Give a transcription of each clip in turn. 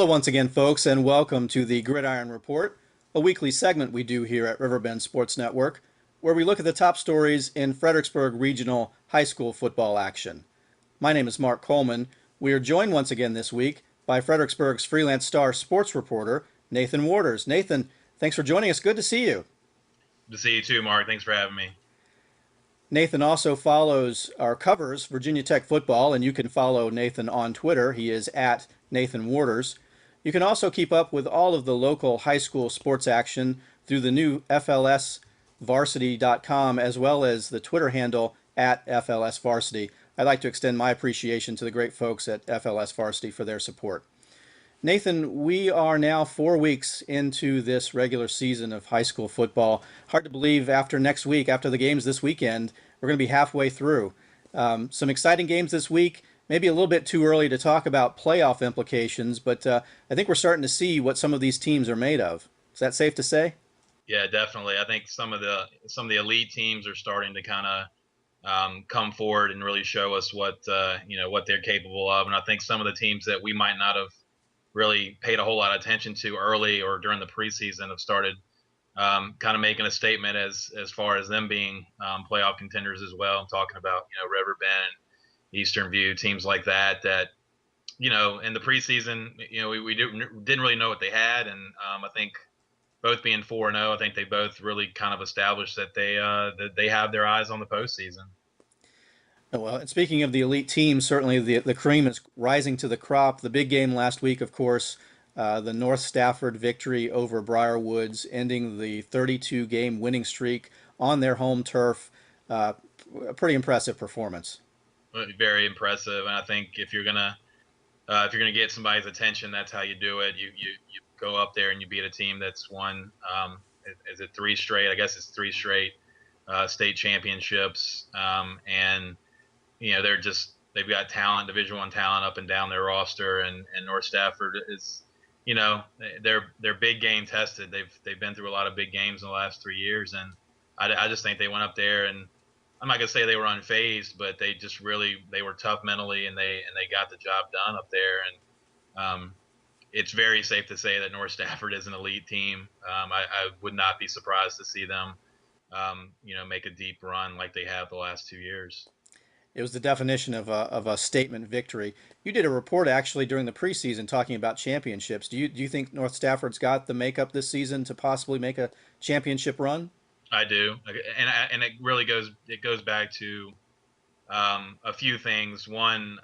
Hello once again, folks, and welcome to the Gridiron Report, a weekly segment we do here at Riverbend Sports Network, where we look at the top stories in Fredericksburg Regional High School football action. My name is Mark Coleman. We are joined once again this week by Fredericksburg's freelance star sports reporter, Nathan Warters. Nathan, thanks for joining us. Good to see you. To see you too, Mark. Thanks for having me. Nathan also covers Virginia Tech football, and you can follow Nathan on Twitter. He is at Nathan Warters. You can also keep up with all of the local high school sports action through the new FLSvarsity.com as well as the Twitter handle at FLSvarsity. I'd like to extend my appreciation to the great folks at FLS Varsity for their support. Nathan, we are now 4 weeks into this regular season of high school football. Hard to believe after next week, after the games this weekend, we're going to be halfway through. Some exciting games this week. Maybe a little bit too early to talk about playoff implications, but I think we're starting to see what some of these teams are made of. Is that safe to say? Yeah, definitely. I think some of the elite teams are starting to kind of come forward and really show us what they're capable of. And I think some of the teams that we might not have really paid a whole lot of attention to early or during the preseason have started kind of making a statement as far as them being playoff contenders as well. I'm talking about Riverbend, Eastern View, teams like that. That in the preseason, we didn't really know what they had, and I think both being 4-0, I think they both really kind of established that they have their eyes on the postseason. Well, and speaking of the elite teams, certainly the cream is rising to the crop. The big game last week, of course, the North Stafford victory over Briarwoods, ending the 32-game winning streak on their home turf. A pretty impressive performance. Very impressive, and I think if you're gonna get somebody's attention, that's how you do it. You go up there and you beat a team that's won. Is it three straight? I guess it's three straight state championships, and they've got talent, Division I talent up and down their roster, and North Stafford is, they're big game tested. They've been through a lot of big games in the last 3 years, and I just think they went up there, and I'm not gonna say they were unfazed, but they were tough mentally, and they got the job done up there, and it's very safe to say that North Stafford is an elite team. I would not be surprised to see them make a deep run like they have the last 2 years. It was the definition of a statement victory. You did a report actually during the preseason talking about championships. Do you think North Stafford's got the makeup this season to possibly make a championship run? I do, and it goes back to a few things. One,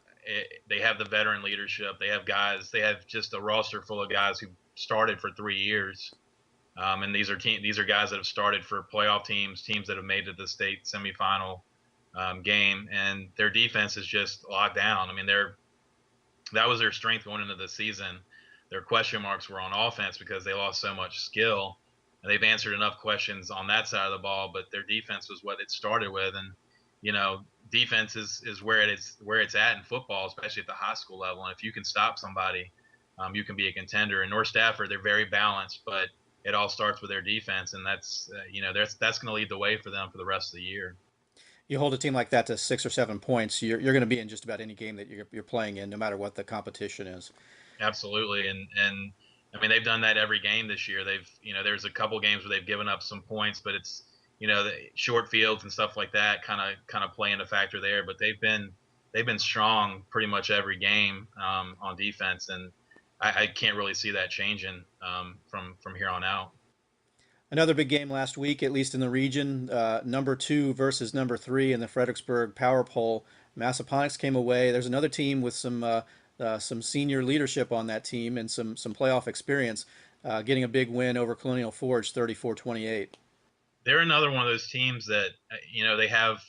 they have the veteran leadership. They have guys. They have just a roster full of guys who started for 3 years, and these are guys that have started for playoff teams that have made it to the state semifinal game, and their defense is just locked down. I mean, that was their strength going into the season. Their question marks were on offense because they lost so much skill. And they've answered enough questions on that side of the ball, but their defense was what it started with. And defense is where it's at in football, especially at the high school level. And if you can stop somebody, you can be a contender. And North Stafford, they're very balanced, but it all starts with their defense, and that's going to lead the way for them for the rest of the year. You hold a team like that to 6 or 7 points, you're going to be in just about any game that you're playing in, no matter what the competition is. Absolutely, and I mean they've done that every game this year. There's a couple games where they've given up some points, but it's the short fields and stuff like that kind of play into factor there. But they've been strong pretty much every game on defense, and I can't really see that changing from here on out. Another big game last week, at least in the region, number two versus number three in the Fredericksburg Power Poll. Massaponax came away. There's another team with some senior leadership on that team and some playoff experience, getting a big win over Colonial Forge, 34-28. They're another one of those teams that they have.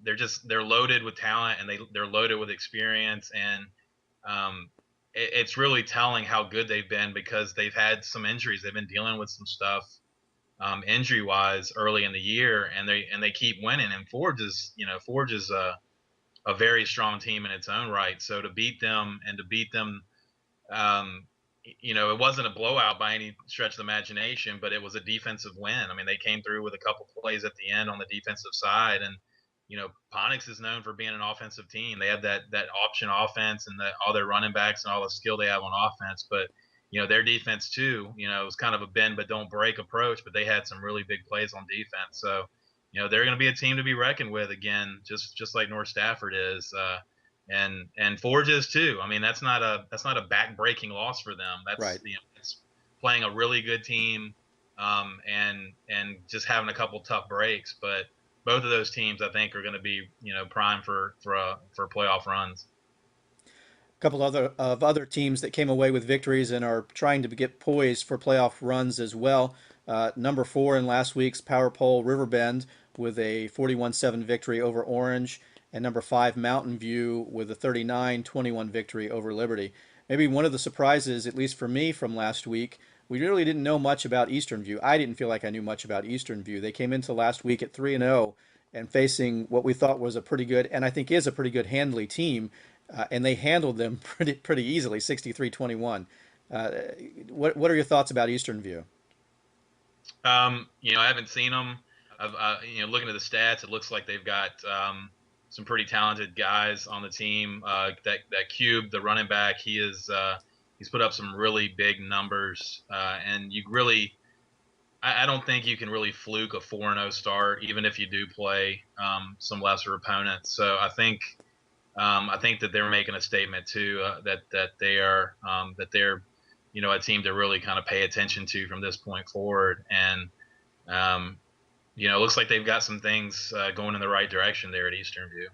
They're loaded with talent, and they're loaded with experience, and it's really telling how good they've been because they've had some injuries. They've been dealing with some stuff injury wise early in the year, and they keep winning. And Forge is a very strong team in its own right. So to beat them, um, it wasn't a blowout by any stretch of the imagination, but it was a defensive win. I mean, they came through with a couple plays at the end on the defensive side, and Ponix is known for being an offensive team. They have that option offense and all their running backs and all the skill they have on offense. But their defense too. It was kind of a bend but don't break approach. But they had some really big plays on defense. So they're going to be a team to be reckoned with again, just like North Stafford is. And Forge is too. I mean, that's not a back-breaking loss for them. Right. It's playing a really good team, and just having a couple tough breaks. But both of those teams, I think, are going to be prime for playoff runs. A couple other teams that came away with victories and are trying to get poised for playoff runs as well. Number 4 in last week's Power Poll, Riverbend, with a 41-7 victory over Orange, and number 5, Mountain View, with a 39-21 victory over Liberty. Maybe one of the surprises, at least for me, from last week, we really didn't know much about Eastern View. I didn't feel like I knew much about Eastern View. They came into last week at 3-0 and facing what we thought was a pretty good, and I think is a pretty good Handley team, and they handled them pretty easily, 63-21. What are your thoughts about Eastern View? I haven't seen them. Looking at the stats, it looks like they've got some pretty talented guys on the team. That Cube, the running back, he's put up some really big numbers, and I don't think you can really fluke a 4-0 start, even if you do play some lesser opponents. So I think that they're making a statement too, that they're a team to really kind of pay attention to from this point forward. And it looks like they've got some things going in the right direction there at Eastern View.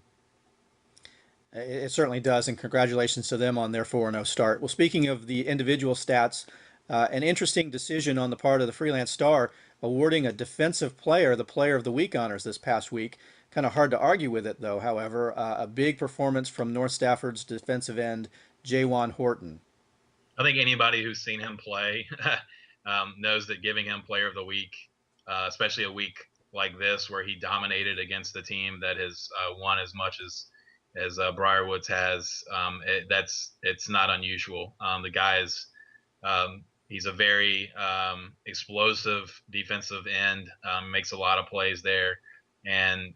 It certainly does, and congratulations to them on their 4-0 start. Well, speaking of the individual stats, an interesting decision on the part of the Freelance Star awarding a defensive player the Player of the Week honors this past week. Kind of hard to argue with it, though, however. A big performance from North Stafford's defensive end, Jawan Horton. I think anybody who's seen him play knows that giving him Player of the Week, especially a week like this where he dominated against the team that has won as much as Briarwoods has, it's not unusual. The guy is he's a very explosive defensive end, makes a lot of plays there, and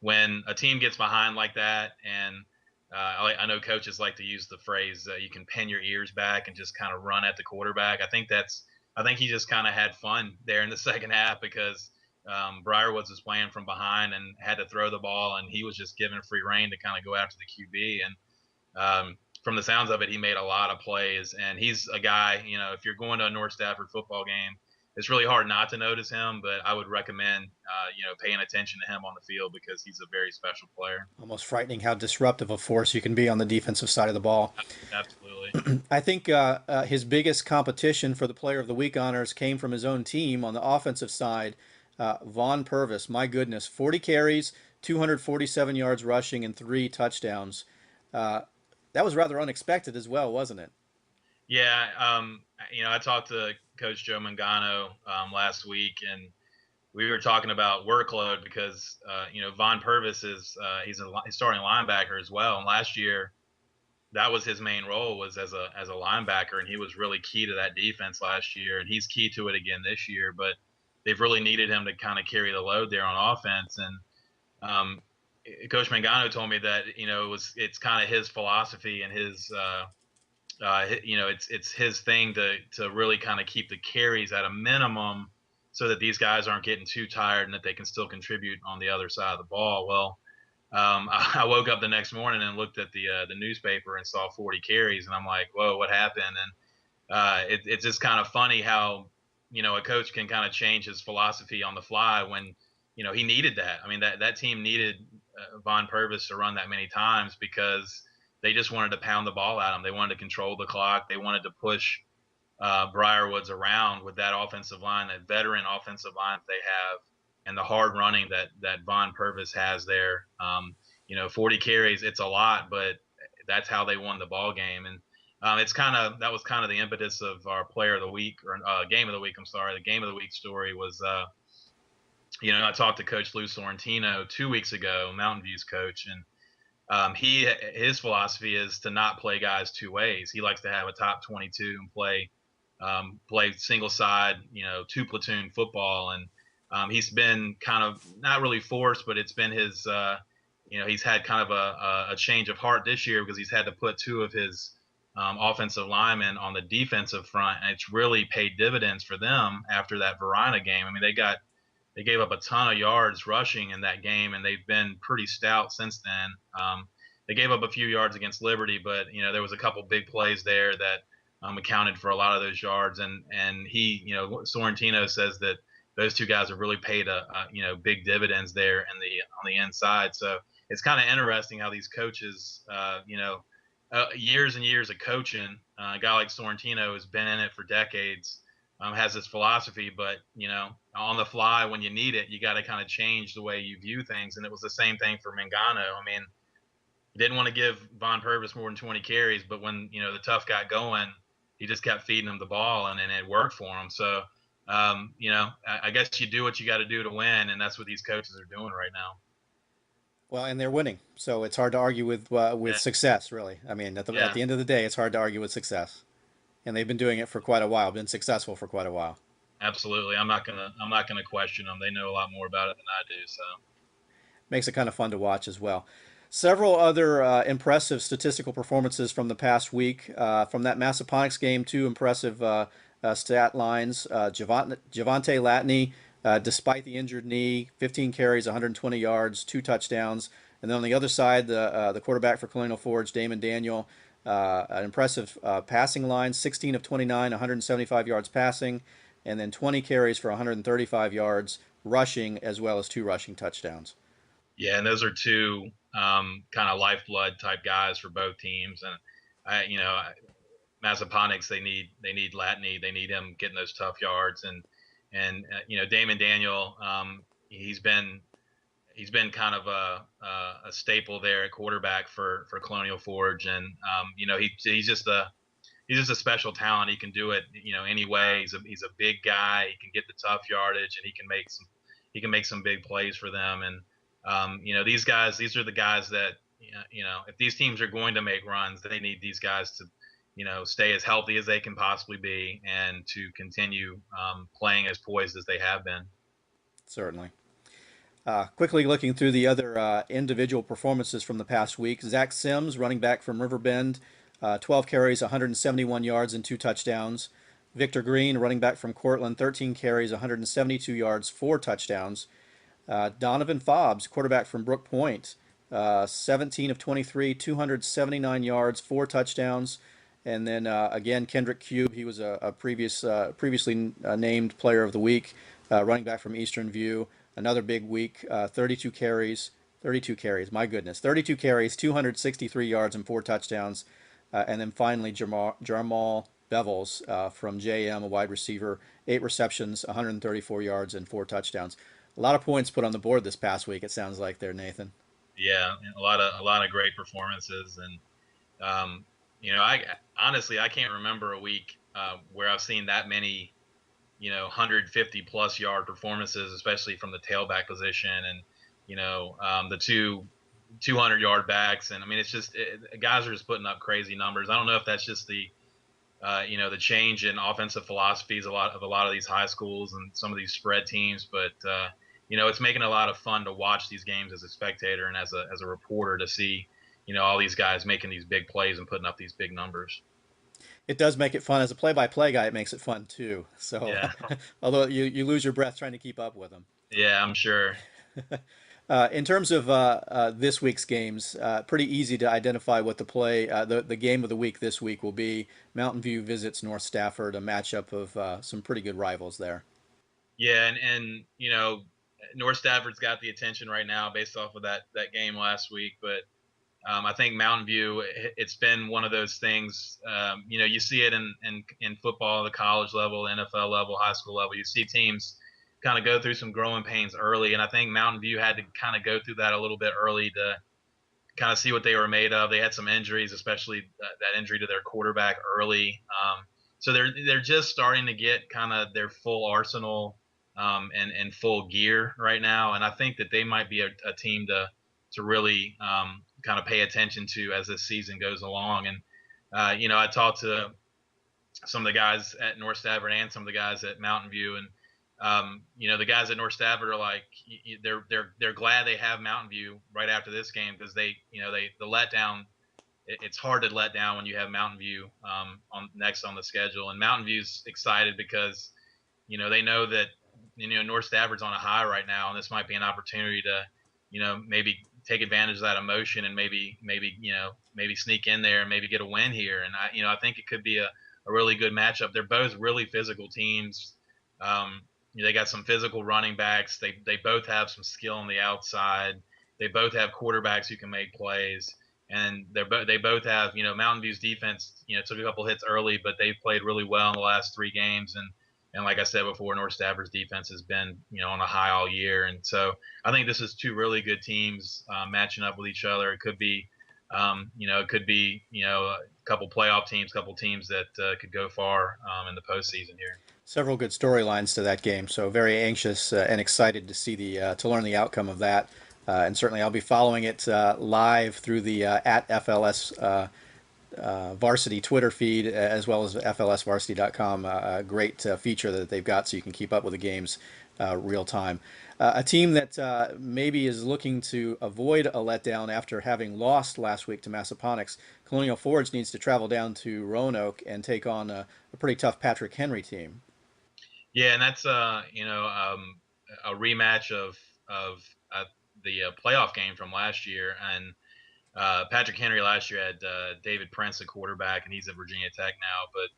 when a team gets behind like that, and I know coaches like to use the phrase you can pin your ears back and just kind of run at the quarterback. I think he just kind of had fun there in the second half because Briarwoods was playing from behind and had to throw the ball, and he was just given free rein to kind of go after the QB. And from the sounds of it, he made a lot of plays. And he's a guy, if you're going to a North Stafford football game, it's really hard not to notice him, but I would recommend, paying attention to him on the field because he's a very special player. Almost frightening how disruptive a force you can be on the defensive side of the ball. Absolutely. I think his biggest competition for the Player of the Week honors came from his own team on the offensive side. Von Purvis, my goodness, 40 carries, 247 yards rushing, and 3 touchdowns. That was rather unexpected as well, wasn't it? Yeah, I talked to Coach Joe Mangano last week, and we were talking about workload because Von Purvis he's starting linebacker as well, and last year that was his main role, was as a linebacker, and he was really key to that defense last year, and he's key to it again this year. But they've really needed him to kind of carry the load there on offense, and Coach Mangano told me that it's kind of his philosophy and his it's his thing to really kind of keep the carries at a minimum so that these guys aren't getting too tired and that they can still contribute on the other side of the ball. Well, I woke up the next morning and looked at the newspaper and saw 40 carries, and I'm like, whoa, what happened? And it's just kind of funny how a coach can kind of change his philosophy on the fly when he needed that. I mean, that team needed Von Purvis to run that many times because they just wanted to pound the ball at him. They wanted to control the clock. They wanted to push Briarwoods around with that offensive line, that veteran offensive line that they have, and the hard running that Von Purvis has there. 40 carries, it's a lot, but that's how they won the ball game. And that was kind of the impetus of our Player of the Week or Game of the Week. I'm sorry, the Game of the Week story was. I talked to Coach Lou Sorrentino 2 weeks ago, Mountain View's coach, and his philosophy is to not play guys two ways. He likes to have a top 22 and play single side, 2 platoon football. And he's been kind of not really forced, but it's been his he's had kind of a change of heart this year because he's had to put two of his offensive linemen on the defensive front, and it's really paid dividends for them after that Verina game. I mean, they gave up a ton of yards rushing in that game, and they've been pretty stout since then. They gave up a few yards against Liberty, but there was a couple big plays there that accounted for a lot of those yards. And he, Sorrentino says that those two guys have really paid big dividends there in on the inside. So it's kind of interesting how these coaches, years and years of coaching, a guy like Sorrentino has been in it for decades, has this philosophy, but on the fly when you need it, you got to kind of change the way you view things. And it was the same thing for Mangano. I mean, he didn't want to give Von Purvis more than 20 carries, but when the tough got going, he just kept feeding him the ball, and it worked for him. So, I guess you do what you got to do to win, and that's what these coaches are doing right now. Well, and they're winning, so it's hard to argue with Yeah, success, really. I mean, at yeah, the end of the day, it's hard to argue with success, and they've been doing it for quite a while, been successful for quite a while. absolutely. I'm not gonna question them. They know a lot more about it than I do. So. Makes it kind of fun to watch as well. Several other impressive statistical performances from the past week. From that Massaponax game, two impressive stat lines. Javante Latney, despite the injured knee, 15 carries, 120 yards, two touchdowns. And then on the other side, the quarterback for Colonial Forge, Damon Daniel, an impressive passing line, 16 of 29, 175 yards passing, and then 20 carries for 135 yards rushing, as well as two rushing touchdowns. Yeah, and those are two kind of lifeblood type guys for both teams. And Mazeponics, they need Latney, they need him getting those tough yards. And Damon Daniel, he's been kind of a staple there at quarterback for Colonial Forge, and he's just a special talent. He can do it any way. He's a big guy. He can get the tough yardage, and he can make some big plays for them. And these are the guys that if these teams are going to make runs, they need these guys to stay as healthy as they can possibly be and to continue playing as poised as they have been. Certainly. Quickly looking through the other individual performances from the past week. Zach Sims, running back from Riverbend, 12 carries, 171 yards, and two touchdowns. Victor Green, running back from Cortland, 13 carries, 172 yards, four touchdowns. Donovan Fobbs, quarterback from Brook Point, 17 of 23, 279 yards, four touchdowns. And then again, Kendrick Cube, he was a previously named player of the week, running back from Eastern View. Another big week, 32 carries, my goodness, 32 carries, 263 yards, and four touchdowns. And then finally, Jamal Bevels from JM, a wide receiver, 8 receptions, 134 yards, and four touchdowns. A lot of points put on the board this past week, it sounds like there, Nathan. Yeah, a lot of great performances. And I honestly I can't remember a week where I've seen that many 150 plus yard performances, especially from the tailback position, and the 200-yard backs. And I mean, it's just guys are just putting up crazy numbers. I don't know if that's just the change in offensive philosophies a lot of these high schools and some of these spread teams, but it's making it a lot of fun to watch these games as a spectator and as a reporter to see all these guys making these big plays and putting up these big numbers. It does make it fun. As a play-by-play guy, it makes it fun too. So, Yeah, although you lose your breath trying to keep up with them. yeah, I'm sure. In terms of this week's games, pretty easy to identify what the game of the week this week will be. Mountain View visits North Stafford, a matchup of some pretty good rivals there. Yeah, and North Stafford's got the attention right now based off of that game last week, but I think Mountain View, it's been one of those things. You see it in football, the college level, NFL level, high school level. You see teams kind of go through some growing pains early, and I think Mountain View had to kind of go through that a little bit early to kind of see what they were made of. They had some injuries, especially that injury to their quarterback early. So they're just starting to get kind of their full arsenal and full gear right now, and I think that they might be a team to really kind of pay attention to as this season goes along. And I talked to some of the guys at North Stafford and some of the guys at Mountain View, and the guys at North Stafford are like they're glad they have Mountain View right after this game because the letdown. It's hard to let down when you have Mountain View on next on the schedule, and Mountain View's excited because they know that North Stafford's on a high right now, and this might be an opportunity to maybe take advantage of that emotion and maybe sneak in there and maybe get a win here. And I think it could be a really good matchup. They're both really physical teams. They got some physical running backs. They both have some skill on the outside. They both have quarterbacks who can make plays, and they both have Mountain View's defense. Took a couple hits early, but they've played really well in the last 3 games. And like I said before, North Stafford's defense has been on a high all year, and so I think this is two really good teams matching up with each other. It could be a couple playoff teams, couple teams that could go far in the postseason here. Several good storylines to that game, so very anxious and excited to see to learn the outcome of that. And certainly, I'll be following it live through the at FLS Varsity Twitter feed, as well as FLSvarsity.com. A great feature that they've got so you can keep up with the games real time. A team that maybe is looking to avoid a letdown after having lost last week to Massaponax. Colonial Forge needs to travel down to Roanoke and take on a pretty tough Patrick Henry team. Yeah, and that's a rematch of the playoff game from last year, and Patrick Henry last year had David Prince at quarterback, and he's at Virginia Tech now. But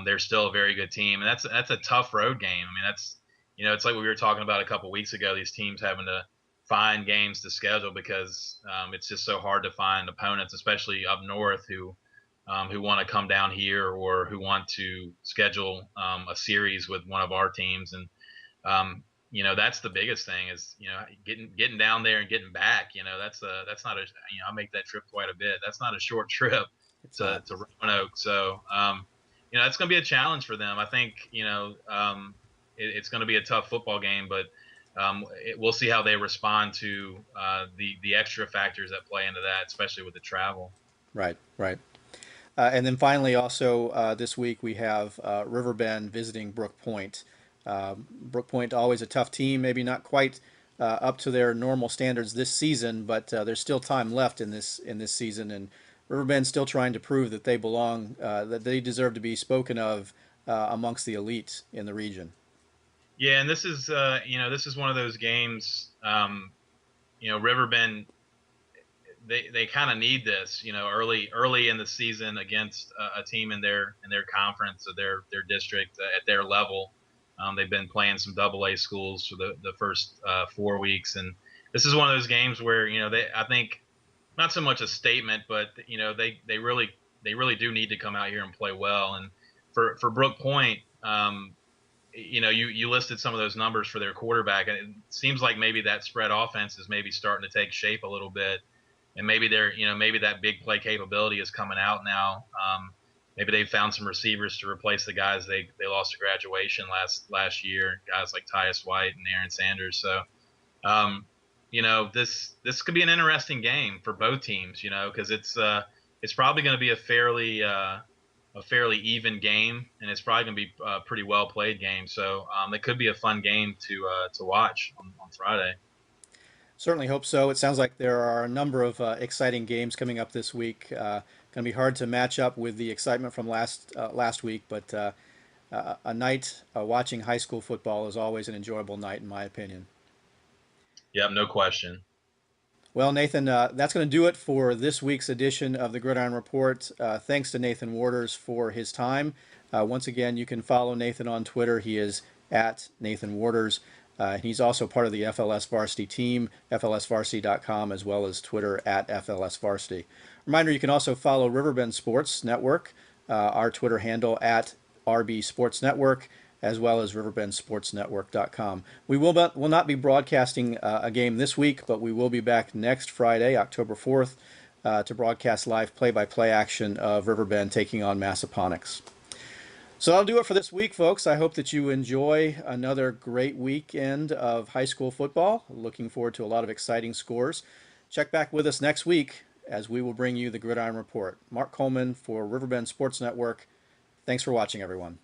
they're still a very good team, and that's a tough road game. I mean, that's it's like we were talking about a couple weeks ago. These teams having to find games to schedule because it's just so hard to find opponents, especially up north, who want to come down here or who want to schedule a series with one of our teams. And that's the biggest thing is getting down there and getting back. That's not a I make that trip quite a bit. That's not a short trip It's not. to Roanoke. So it's going to be a challenge for them. I think it's going to be a tough football game, but we'll see how they respond to the extra factors that play into that, especially with the travel. Right, right. And then finally, also this week we have Riverbend visiting Brook Point. Brook Point always a tough team, maybe not quite up to their normal standards this season, but there's still time left in this season, and Riverbend still trying to prove that they belong, that they deserve to be spoken of amongst the elite in the region. Yeah, and this is one of those games. Riverbend they kind of need this, early in the season against a team in their conference or their district at their level. They've been playing some AA schools for the first 4 weeks, and this is one of those games where I think not so much a statement, but they really do need to come out here and play well. And for Brook Point, you listed some of those numbers for their quarterback, and it seems like maybe that spread offense is maybe starting to take shape a little bit, and maybe that big play capability is coming out now. Maybe they found some receivers to replace the guys they lost to graduation last year, guys like Tyus White and Aaron Sanders. So, this could be an interesting game for both teams, because it's probably going to be a fairly even game, and it's probably going to be a pretty well played game. So it could be a fun game to watch on Friday. Certainly hope so. It sounds like there are a number of exciting games coming up this week. Going to be hard to match up with the excitement from last week, but a night watching high school football is always an enjoyable night, in my opinion. Yeah, no question. Well, Nathan, that's going to do it for this week's edition of the Gridiron Report. Thanks to Nathan Warters for his time. Once again, you can follow Nathan on Twitter. He is at Nathan Warters. He's also part of the FLS Varsity team, FLSvarsity.com, as well as Twitter at FLS Varsity. Reminder, you can also follow Riverbend Sports Network, our Twitter handle at RB Sports Network, as well as riverbendsportsnetwork.com. We will not be broadcasting a game this week, but we will be back next Friday, October 4th, to broadcast live play-by-play action of Riverbend taking on Massaponax. So that'll do it for this week, folks. I hope that you enjoy another great weekend of high school football. Looking forward to a lot of exciting scores. Check back with us next week as we will bring you the Gridiron Report. Mark Coleman for Riverbend Sports Network. Thanks for watching, everyone.